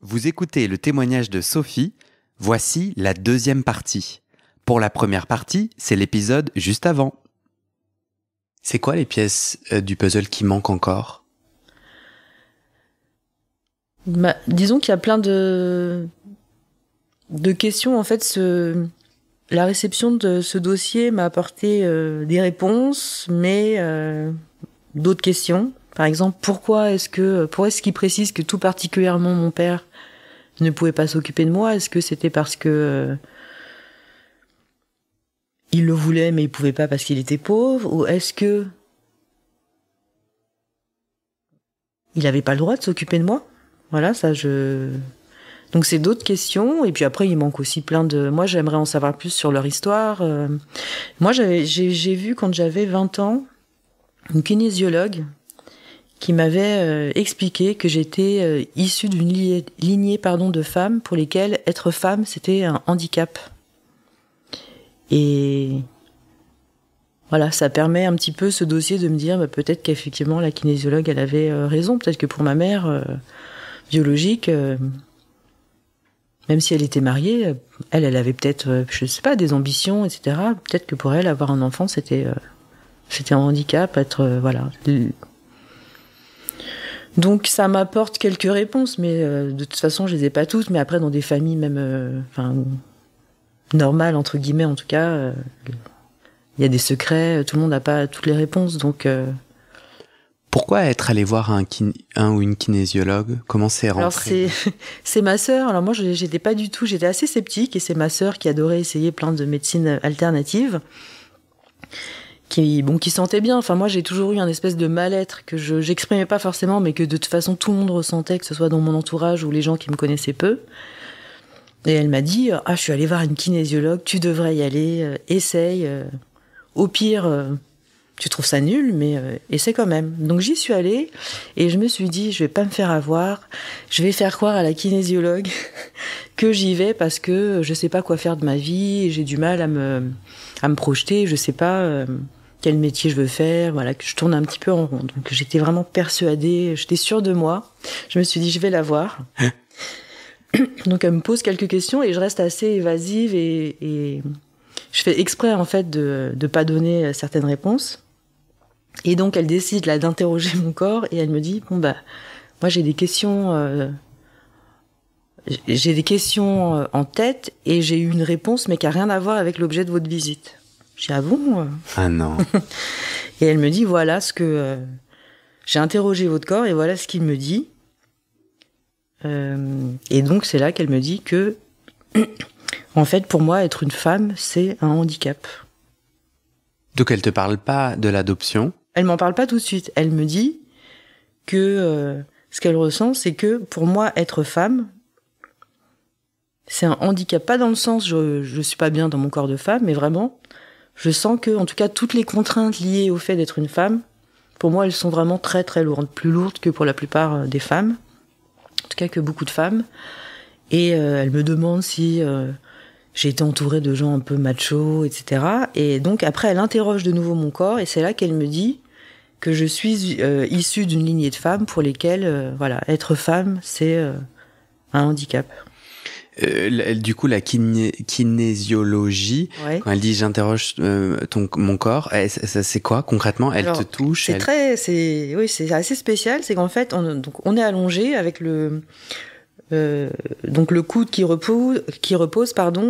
Vous écoutez le témoignage de Sophie, voici la deuxième partie. Pour la première partie, c'est l'épisode juste avant. C'est quoi les pièces du puzzle qui manquent encore ? Disons qu'il y a plein de questions. En fait, la réception de ce dossier m'a apporté des réponses, mais d'autres questions. Par exemple, pourquoi est-ce qu'il précise que tout particulièrement mon père ne pouvait pas s'occuper de moi ? Est-ce que c'était parce que il le voulait mais il pouvait pas parce qu'il était pauvre ? Ou est-ce que il avait pas le droit de s'occuper de moi ? Voilà, Donc c'est d'autres questions. Et puis après, il manque aussi plein de... Moi, j'aimerais en savoir plus sur leur histoire. Moi, j'ai vu quand j'avais 20 ans une kinésiologue qui m'avait expliqué que j'étais issue d'une lignée de femmes pour lesquelles être femme, c'était un handicap. Et voilà, ça permet un petit peu ce dossier de me dire peut-être qu'effectivement la kinésiologue, elle avait raison. Peut-être que pour ma mère biologique, même si elle était mariée, elle avait peut-être, je sais pas, des ambitions, etc. Peut-être que pour elle, avoir un enfant, c'était un handicap, voilà. Donc ça m'apporte quelques réponses, mais de toute façon, je les ai pas toutes. Mais après, dans des familles même, normales entre guillemets, en tout cas, il y a des secrets. Tout le monde n'a pas toutes les réponses, donc. Pourquoi être allé voir un ou une kinésiologue ? Comment c'est rentré ? Alors c'est ma sœur. Alors moi, j'étais pas du tout. J'étais assez sceptique, et c'est ma sœur qui adorait essayer plein de médecines alternatives. Qui sentait bien. Enfin, moi, j'ai toujours eu un espèce de mal-être que j'exprimais pas forcément, mais que de toute façon, tout le monde ressentait, que ce soit dans mon entourage ou les gens qui me connaissaient peu. Et elle m'a dit, je suis allée voir une kinésiologue, tu devrais y aller, essaye. Au pire, tu trouves ça nul, mais essaie quand même. Donc, j'y suis allée, et je me suis dit, je vais pas me faire avoir, je vais faire croire à la kinésiologue que j'y vais parce que je sais pas quoi faire de ma vie, et j'ai du mal à me projeter, je sais pas quel métier je veux faire, voilà, que je tourne un petit peu en rond. Donc j'étais vraiment persuadée, j'étais sûre de moi. Je me suis dit, je vais la voir. Donc elle me pose quelques questions et je reste assez évasive et je fais exprès en fait de pas donner certaines réponses. Et donc elle décide là d'interroger mon corps et elle me dit, moi j'ai des questions en tête et j'ai eu une réponse mais qui a rien à voir avec l'objet de votre visite. J'ai dit, ah bon ? Ah non. Et elle me dit, voilà ce que... j'ai interrogé votre corps et voilà ce qu'il me dit. Et donc, c'est là qu'elle me dit que, en fait, pour moi, être une femme, c'est un handicap. Donc, elle te parle pas de l'adoption ? Elle m'en parle pas tout de suite. Elle me dit que ce qu'elle ressent, c'est que, pour moi, être femme, c'est un handicap. Pas dans le sens, je suis pas bien dans mon corps de femme, mais vraiment... Je sens que, en tout cas, toutes les contraintes liées au fait d'être une femme, pour moi, elles sont vraiment très très lourdes, plus lourdes que pour la plupart des femmes, en tout cas que beaucoup de femmes. Et elle me demande si j'ai été entourée de gens un peu machos, etc. Et donc après, elle interroge de nouveau mon corps, et c'est là qu'elle me dit que je suis issue d'une lignée de femmes pour lesquelles, être femme, c'est un handicap. Du coup, la kinésiologie, ouais. Quand elle dit j'interroge mon corps, c'est quoi concrètement ? Elle te touche ? C'est assez spécial. C'est qu'en fait, on est allongé avec le coude qui repose,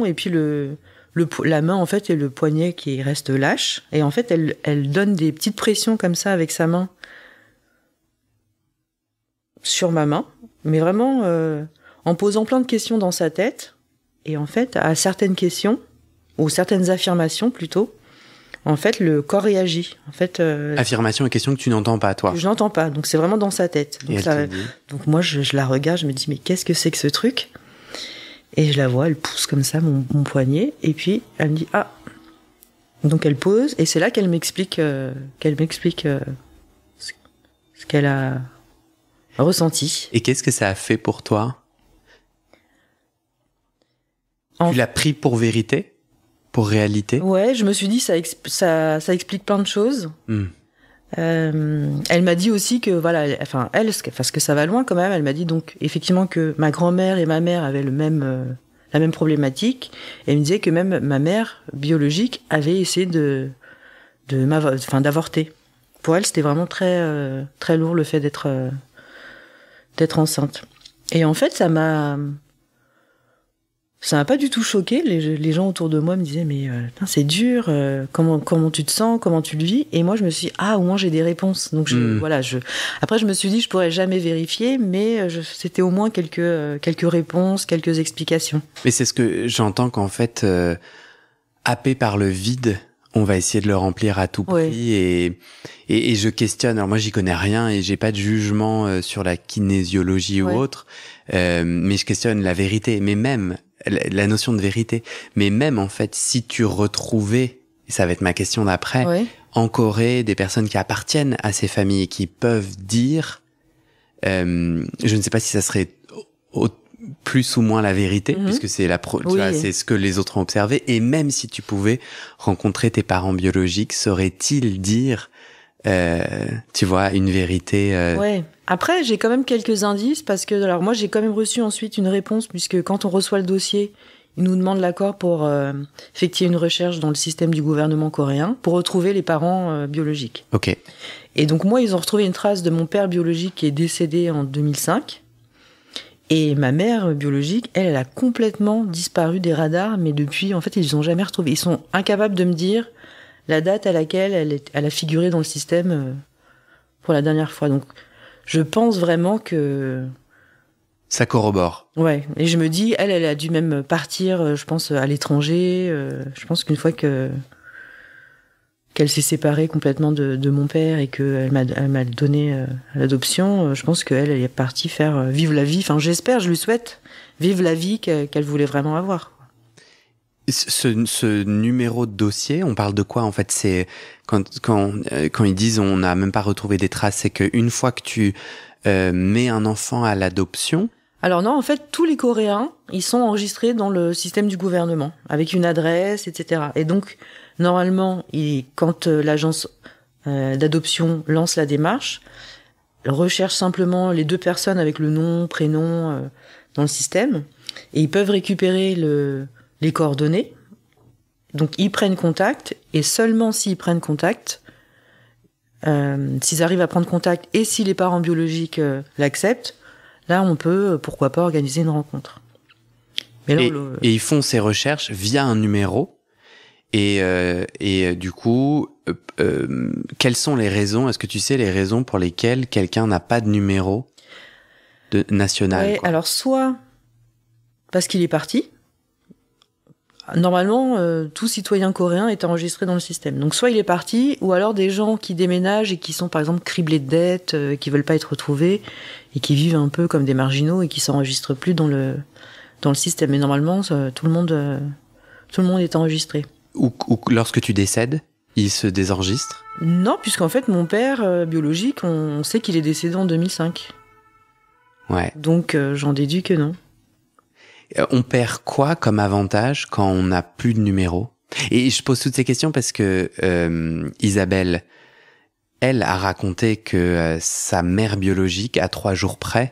et puis la main en fait et le poignet qui reste lâche. Et en fait, elle donne des petites pressions comme ça avec sa main sur ma main, mais vraiment. En posant plein de questions dans sa tête, et en fait, à certaines questions, ou certaines affirmations plutôt, en fait, le corps réagit. En fait, affirmation et question que tu n'entends pas, toi. Je n'entends pas, donc c'est vraiment dans sa tête. Donc moi, je la regarde, je me dis, mais qu'est-ce que c'est que ce truc ? Et je la vois, elle pousse comme ça mon poignet, et puis elle me dit, ah. Donc elle pose, et c'est là qu'elle m'explique ce qu'elle a ressenti. Et qu'est-ce que ça a fait pour toi ? Tu l'as pris pour vérité ? Pour réalité ? Ouais, je me suis dit, ça explique plein de choses. Elle m'a dit aussi que voilà, parce que ça va loin quand même. Elle m'a dit donc effectivement que ma grand-mère et ma mère avaient la même problématique. Et elle me disait que même ma mère biologique avait essayé d'avorter. Pour elle, c'était vraiment très très lourd le fait d'être enceinte. Et en fait, ça m'a pas du tout choqué. Les gens autour de moi me disaient mais c'est dur. Comment tu te sens, comment tu le vis? Et moi je me suis dit, au moins j'ai des réponses. Donc après je me suis dit je pourrais jamais vérifier, mais c'était au moins quelques réponses, quelques explications. Mais c'est ce que j'entends qu'en fait, happé par le vide, on va essayer de le remplir à tout prix. Et je questionne. Alors moi j'y connais rien et j'ai pas de jugement sur la kinésiologie ou autre, mais je questionne la vérité. Mais même la notion de vérité, mais même en fait, si tu retrouvais, et ça va être ma question d'après, en Corée, des personnes qui appartiennent à ces familles et qui peuvent dire, je ne sais pas si ça serait plus ou moins la vérité, puisque c'est c'est ce que les autres ont observé, et même si tu pouvais rencontrer tes parents biologiques, sauraient-ils dire, tu vois, une vérité Ouais. Après, j'ai quand même quelques indices parce que alors moi j'ai quand même reçu ensuite une réponse puisque quand on reçoit le dossier, ils nous demandent l'accord pour effectuer une recherche dans le système du gouvernement coréen pour retrouver les parents biologiques. Ok. Et donc moi ils ont retrouvé une trace de mon père biologique qui est décédé en 2005 et ma mère biologique, elle a complètement disparu des radars, mais depuis en fait ils ont jamais retrouvé. Ils sont incapables de me dire la date à laquelle elle a figuré dans le système pour la dernière fois. Donc je pense vraiment que ça corrobore. Ouais, et je me dis, elle a dû même partir, je pense, à l'étranger. Je pense qu'une fois qu'elle s'est séparée complètement de mon père et qu'elle m'a donné à l'adoption, je pense qu'elle est partie faire vivre la vie. Enfin, j'espère, je lui souhaite vivre la vie qu'elle voulait vraiment avoir. Ce numéro de dossier, on parle de quoi en fait? C'est quand ils disent on n'a même pas retrouvé des traces, c'est qu'une fois que tu mets un enfant à l'adoption. Alors non, en fait, tous les Coréens, ils sont enregistrés dans le système du gouvernement, avec une adresse, etc. Et donc, normalement, quand l'agence d'adoption lance la démarche, elle recherche simplement les 2 personnes avec le nom, prénom dans le système, et ils peuvent récupérer les coordonnées. Donc ils prennent contact, et seulement s'ils prennent contact, s'ils arrivent à prendre contact, et si les parents biologiques l'acceptent, là on peut, pourquoi pas, organiser une rencontre. Mais là, et ils font ces recherches via un numéro, et du coup, quelles sont les raisons, est-ce que tu sais les raisons pour lesquelles quelqu'un n'a pas de numéro national? Ouais, alors soit parce qu'il est parti. Normalement, tout citoyen coréen est enregistré dans le système. Donc soit il est parti, ou alors des gens qui déménagent et qui sont par exemple criblés de dettes, qui veulent pas être retrouvés, et qui vivent un peu comme des marginaux et qui s'enregistrent plus dans le système. Mais normalement, tout le monde est enregistré. Ou lorsque tu décèdes, il se désenregistre? Non, puisqu'en fait, mon père biologique, on sait qu'il est décédé en 2005. Ouais. Donc j'en déduis que non. On perd quoi comme avantage quand on n'a plus de numéro? Et je pose toutes ces questions parce que Isabelle, elle a raconté que sa mère biologique, à 3 jours près,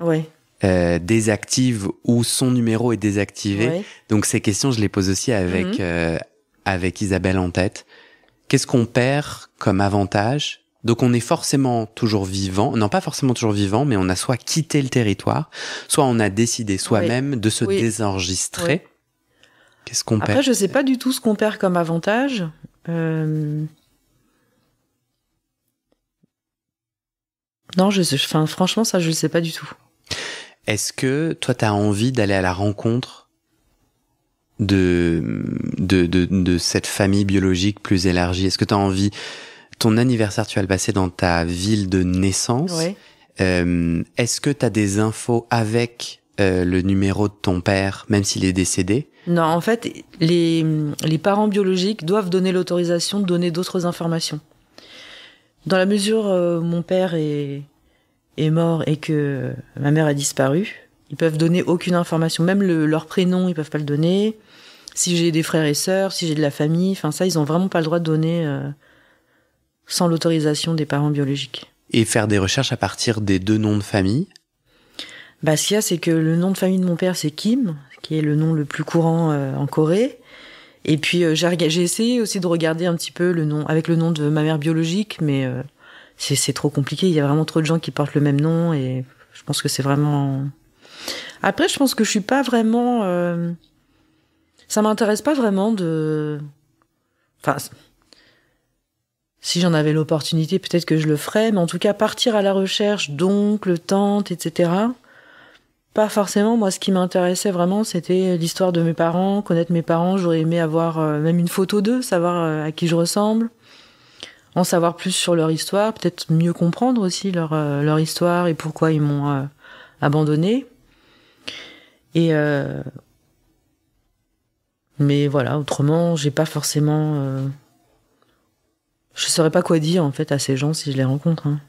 désactive ou son numéro est désactivé. Ouais. Donc ces questions, je les pose aussi avec Isabelle en tête. Qu'est-ce qu'on perd comme avantage? Donc on est forcément toujours vivant, non pas forcément toujours vivant, mais on a soit quitté le territoire, soit on a décidé soi-même de se désenregistrer. Oui. Qu'est-ce qu'on perd? Après, je sais pas du tout ce qu'on perd comme avantage. Non, franchement, ça, je le sais pas du tout. Est-ce que toi, tu as envie d'aller à la rencontre de cette famille biologique plus élargie? Est-ce que tu as envie... Ton anniversaire, tu vas le passer dans ta ville de naissance. Ouais. Est-ce que tu as des infos avec le numéro de ton père, même s'il est décédé? Non, en fait, les parents biologiques doivent donner l'autorisation de donner d'autres informations. Dans la mesure où mon père est mort et que ma mère a disparu, ils peuvent donner aucune information. Même leur prénom, ils peuvent pas le donner. Si j'ai des frères et sœurs, si j'ai de la famille, enfin ça, ils ont vraiment pas le droit de donner... sans l'autorisation des parents biologiques. Et faire des recherches à partir des 2 noms de famille? Bah, ce qu'il y a, c'est que le nom de famille de mon père, c'est Kim, qui est le nom le plus courant en Corée. Et puis j'ai essayé aussi de regarder un petit peu le nom avec le nom de ma mère biologique, mais c'est trop compliqué. Il y a vraiment trop de gens qui portent le même nom et je pense que c'est vraiment. Après, je pense que je suis pas vraiment. Ça m'intéresse pas vraiment de. Enfin, si j'en avais l'opportunité, peut-être que je le ferais, mais en tout cas, partir à la recherche d'oncles, tantes, etc. Pas forcément. Moi, ce qui m'intéressait vraiment, c'était l'histoire de mes parents, connaître mes parents. J'aurais aimé avoir même une photo d'eux, savoir à qui je ressemble, en savoir plus sur leur histoire, peut-être mieux comprendre aussi leur histoire et pourquoi ils m'ont abandonnée. Et mais voilà, autrement, j'ai pas forcément. Je saurais pas quoi dire en fait à ces gens si je les rencontre. Hein.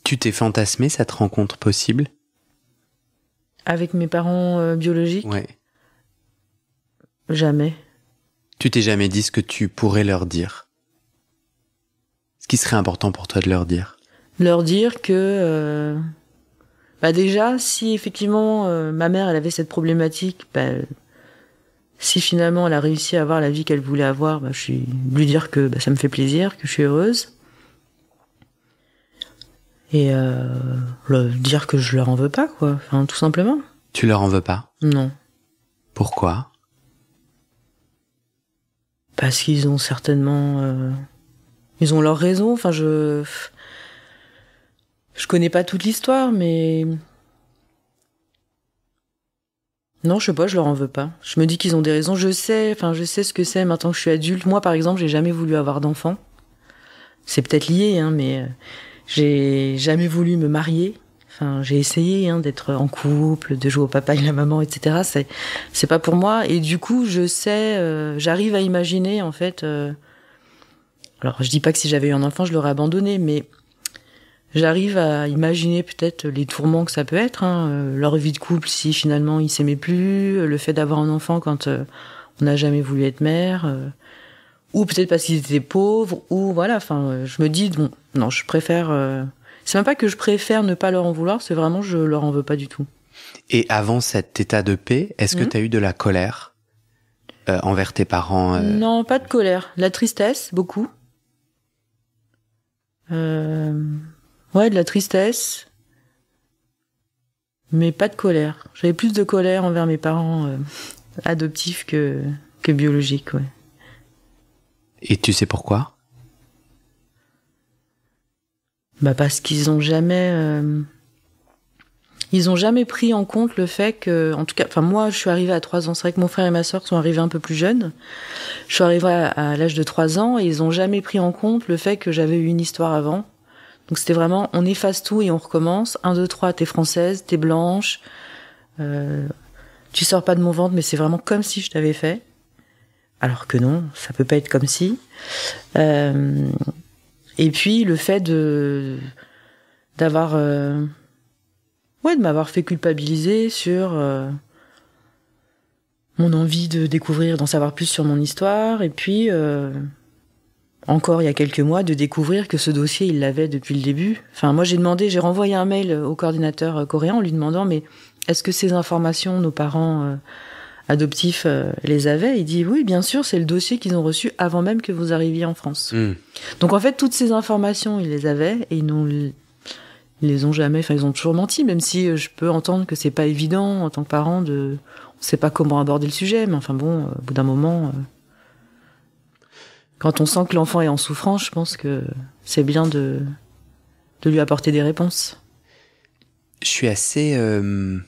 Tu t'es fantasmé cette rencontre possible? Avec mes parents biologiques? Ouais. Jamais. Tu t'es jamais dit ce que tu pourrais leur dire? Ce qui serait important pour toi de leur dire? Leur dire que... bah déjà, si effectivement ma mère elle avait cette problématique, si finalement elle a réussi à avoir la vie qu'elle voulait avoir, lui dire que ça me fait plaisir, que je suis heureuse. Et dire que je leur en veux pas, quoi. Enfin, tout simplement. Tu leur en veux pas? Non. Pourquoi? Parce qu'ils ont certainement... ils ont leurs raisons. Enfin, je connais pas toute l'histoire, mais... Non, je sais pas, je leur en veux pas. Je me dis qu'ils ont des raisons. Je sais ce que c'est maintenant que je suis adulte. Moi, par exemple, j'ai jamais voulu avoir d'enfant. C'est peut-être lié, hein, mais... J'ai jamais voulu me marier. Enfin, j'ai essayé d'être en couple, de jouer au papa et la maman, etc. C'est pas pour moi. Et du coup, je sais, j'arrive à imaginer en fait. Alors, je dis pas que si j'avais eu un enfant, je l'aurais abandonné, mais j'arrive à imaginer peut-être les tourments que ça peut être, leur vie de couple si finalement ils s'aimaient plus, le fait d'avoir un enfant quand on n'a jamais voulu être mère. Ou peut-être parce qu'ils étaient pauvres, ou voilà, je me dis, bon, non, je préfère... c'est même pas que je préfère ne pas leur en vouloir, c'est vraiment, je leur en veux pas du tout. Et avant cet état de paix, est-ce que tu as eu de la colère envers tes parents? Non, pas de colère. La tristesse, beaucoup. Ouais, de la tristesse. Mais pas de colère. J'avais plus de colère envers mes parents adoptifs que biologiques, ouais. Et tu sais pourquoi? Parce qu'ils ont jamais pris en compte le fait que, en tout cas, moi, je suis arrivée à 3 ans. C'est vrai que mon frère et ma sœur sont arrivés un peu plus jeunes. Je suis arrivée à l'âge de 3 ans et ils ont jamais pris en compte le fait que j'avais eu une histoire avant. Donc c'était vraiment, on efface tout et on recommence. 1, 2, 3, t'es française, t'es blanche, tu sors pas de mon ventre, mais c'est vraiment comme si je t'avais fait. Alors que non, ça peut pas être comme si. Et puis le fait de m'avoir fait culpabiliser sur mon envie de découvrir, d'en savoir plus sur mon histoire, et puis encore il y a quelques mois de découvrir que ce dossier il l'avait depuis le début. Enfin moi j'ai renvoyé un mail au coordinateur coréen en lui demandant mais est-ce que ces informations nos parents adoptifs les avaient? Il dit oui bien sûr, c'est le dossier qu'ils ont reçu avant même que vous arriviez en France. Donc en fait toutes ces informations ils les avaient et ils les ont jamais, ils ont toujours menti, même si je peux entendre que c'est pas évident en tant que parent on sait pas comment aborder le sujet, mais enfin bon, au bout d'un moment, quand on sent que l'enfant est en souffrance, je pense que c'est bien de lui apporter des réponses. Je suis assez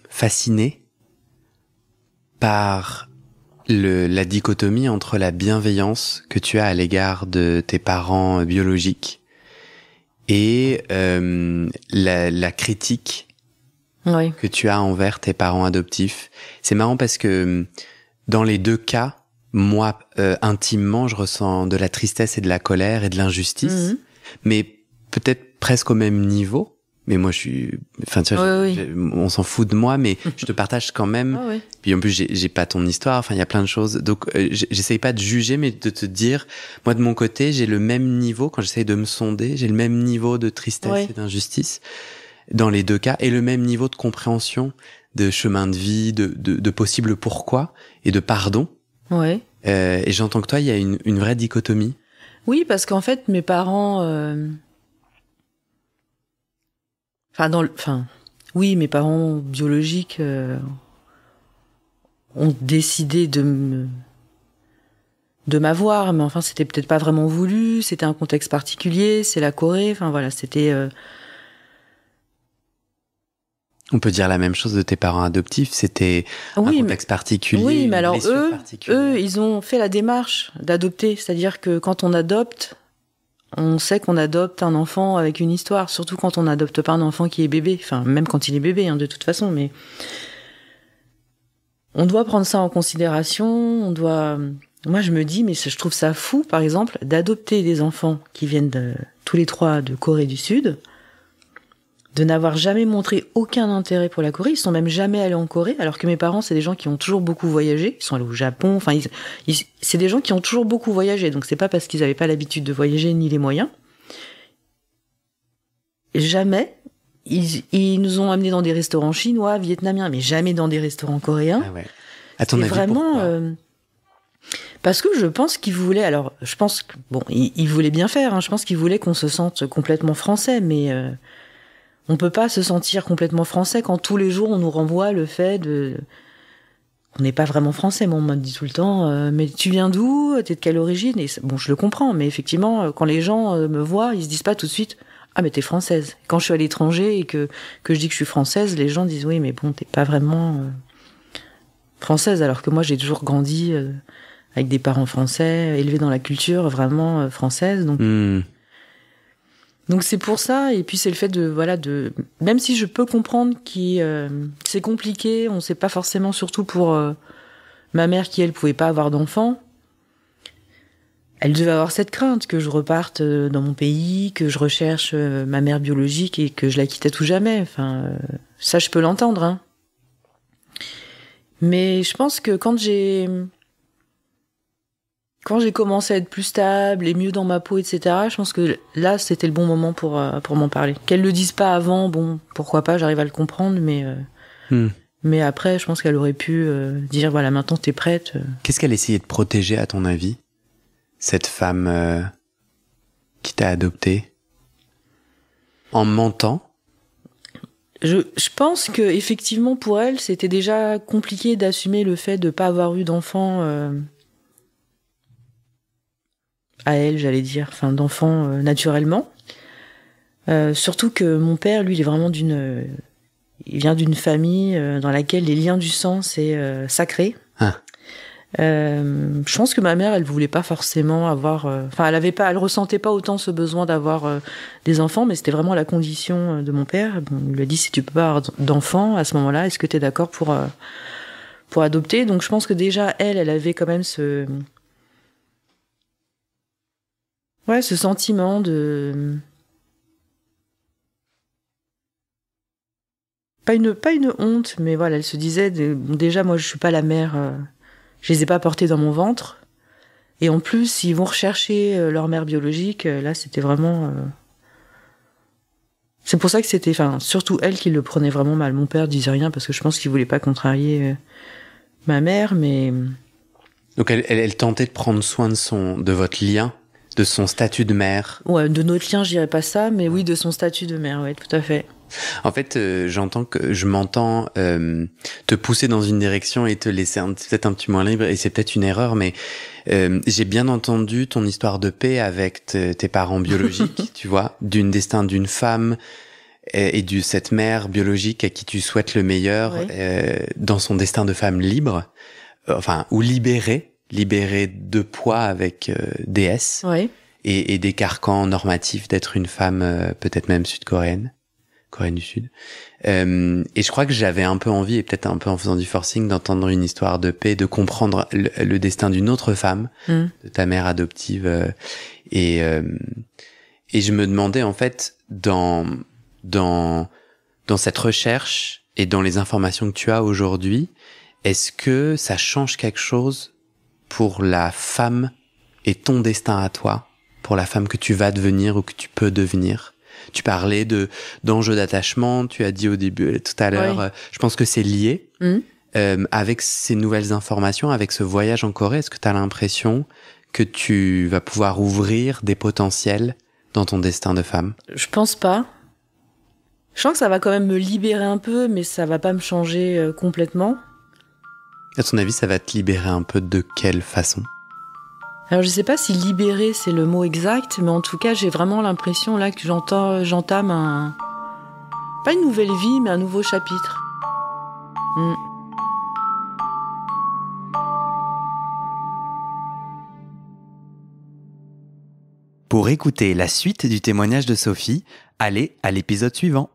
fasciné par la dichotomie entre la bienveillance que tu as à l'égard de tes parents biologiques et la critique que tu as envers tes parents adoptifs. C'est marrant parce que dans les 2 cas, moi, intimement, je ressens de la tristesse et de la colère et de l'injustice, mais peut-être presque au même niveau. mais moi je suis, enfin tu vois, on s'en fout de moi, mais je te partage quand même. Ah, oui. Puis en plus j'ai pas ton histoire, enfin il y a plein de choses, donc j'essaye pas de juger, mais de te dire, moi de mon côté j'ai le même niveau quand j'essaye de me sonder, j'ai le même niveau de tristesse et d'injustice dans les deux cas, et le même niveau de compréhension, de chemin de vie, de possible pourquoi et de pardon. Ouais. Et j'entends que toi il y a une vraie dichotomie. Oui, parce qu'en fait mes parents. Oui, mes parents biologiques ont décidé de m'avoir, mais enfin, c'était peut-être pas vraiment voulu, c'était un contexte particulier, c'est la Corée, enfin voilà, c'était... On peut dire la même chose de tes parents adoptifs, c'était un contexte particulier. Oui, mais alors eux, ils ont fait la démarche d'adopter, c'est-à-dire que quand on adopte, on sait qu'on adopte un enfant avec une histoire, surtout quand on n'adopte pas un enfant qui est bébé, enfin même quand il est bébé, hein, de toute façon, mais on doit prendre ça en considération, on doit... Moi je me dis, mais je trouve ça fou, par exemple, d'adopter des enfants qui viennent tous les trois de Corée du Sud, de n'avoir jamais montré aucun intérêt pour la Corée, ils sont même jamais allés en Corée, alors que mes parents, c'est des gens qui ont toujours beaucoup voyagé, ils sont allés au Japon, enfin, c'est des gens qui ont toujours beaucoup voyagé, donc c'est pas parce qu'ils avaient pas l'habitude de voyager ni les moyens. Jamais, ils nous ont amenés dans des restaurants chinois, vietnamiens, mais jamais dans des restaurants coréens. Ah ouais. À ton avis, vraiment, parce que je pense qu'ils voulaient, alors, je pense que, bon, ils voulaient bien faire, hein, je pense qu'ils voulaient qu'on se sente complètement français, mais, on peut pas se sentir complètement français quand tous les jours on nous renvoie le fait on n'est pas vraiment français. Moi, on m'a dit tout le temps, mais tu viens d'où? T'es de quelle origine? Et bon, je le comprends, mais effectivement, quand les gens me voient, ils se disent pas tout de suite, ah, mais t'es française. Quand je suis à l'étranger et que je dis que je suis française, les gens disent, oui, mais bon, t'es pas vraiment française, alors que moi, j'ai toujours grandi avec des parents français, élevés dans la culture vraiment française, donc... Donc c'est pour ça, et puis c'est le fait même si je peux comprendre que c'est compliqué, on sait pas forcément, surtout pour ma mère qui elle pouvait pas avoir d'enfant, elle devait avoir cette crainte que je reparte dans mon pays, que je recherche ma mère biologique et que je la quitte à tout jamais. Enfin, ça je peux l'entendre, hein. Mais je pense que quand j'ai commencé à être plus stable et mieux dans ma peau, etc., je pense que là, c'était le bon moment pour m'en parler. Qu'elle le dise pas avant, bon, pourquoi pas, j'arrive à le comprendre, mais après, je pense qu'elle aurait pu dire, voilà, maintenant t'es prête. Qu'est-ce qu'elle essayait de protéger, à ton avis, cette femme qui t'a adoptée, en mentant? Je pense que effectivement, pour elle, c'était déjà compliqué d'assumer le fait de pas avoir eu d'enfant... à elle, j'allais dire, enfin d'enfant naturellement. Surtout que mon père, lui, il est vraiment il vient d'une famille dans laquelle les liens du sang c'est sacré. Ah. Je pense que ma mère, elle voulait pas forcément avoir, enfin elle ressentait pas autant ce besoin d'avoir des enfants, mais c'était vraiment la condition de mon père. Bon, il lui a dit, si tu peux pas avoir d'enfants à ce moment-là, est-ce que t'es d'accord pour adopter? Donc je pense que déjà elle avait quand même ce sentiment de... Pas une honte, mais voilà, elle se disait, déjà, moi, je suis pas la mère, je les ai pas portés dans mon ventre. Et en plus, s'ils vont rechercher leur mère biologique, là, c'était vraiment... C'est pour ça que c'était, enfin, surtout elle qui le prenait vraiment mal. Mon père disait rien parce que je pense qu'il voulait pas contrarier ma mère, mais... Donc elle tentait de prendre soin de votre lien, de son statut de mère. Ouais, de notre lien, je dirais pas ça, mais oui, de son statut de mère, ouais, tout à fait. En fait, je m'entends te pousser dans une direction et te laisser peut-être un petit moins libre, et c'est peut-être une erreur, mais j'ai bien entendu ton histoire de paix avec tes parents biologiques, tu vois, d'une destin d'une femme et de cette mère biologique à qui tu souhaites le meilleur, ouais. Dans son destin de femme libre, ou libérée de poids avec DS, ouais. et des carcans normatifs d'être une femme peut-être même sud-coréenne. Corée du Sud. Et je crois que j'avais un peu envie, et peut-être un peu en faisant du forcing, d'entendre une histoire de paix, de comprendre le destin d'une autre femme, de ta mère adoptive. Et je me demandais, en fait, dans dans cette recherche et dans les informations que tu as aujourd'hui, est-ce que ça change quelque chose pour la femme et ton destin à toi, pour la femme que tu vas devenir ou que tu peux devenir? Tu parlais d'enjeux d'attachement, tu as dit au début, tout à l'heure, Oui. je pense que c'est lié. Avec ces nouvelles informations, avec ce voyage en Corée, est-ce que tu as l'impression que tu vas pouvoir ouvrir des potentiels dans ton destin de femme? Je pense pas. Je sens que ça va quand même me libérer un peu, mais ça va pas me changer complètement. À ton avis, ça va te libérer un peu de quelle façon? Alors je sais pas si libérer c'est le mot exact, mais en tout cas j'ai vraiment l'impression là que j'entame pas une nouvelle vie, mais un nouveau chapitre. Pour écouter la suite du témoignage de Sophie, allez à l'épisode suivant.